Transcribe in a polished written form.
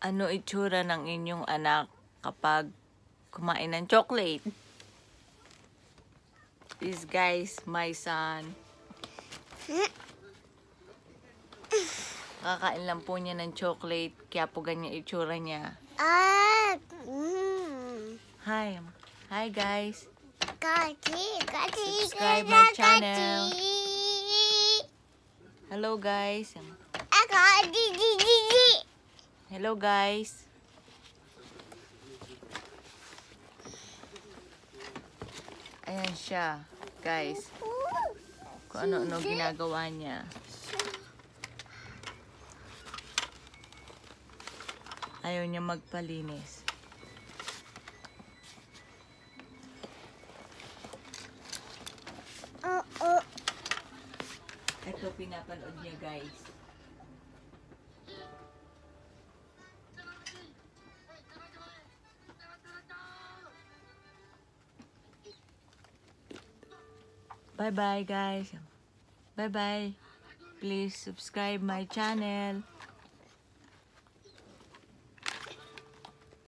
Ano itsura ng inyong anak kapag kumain ng chocolate? This guys, my son. Kakain lang po niya ng chocolate, kaya po ganyan itsura niya. Hi. Hi guys. Subscribe my channel. Hello guys. Hello guys. Ayan siya, guys. Kung ano-ano ginagawa niya. Ayaw niya magpalinis. Ito pinapanood niya, guys. Bye-bye, guys. Bye-bye. Please subscribe my channel.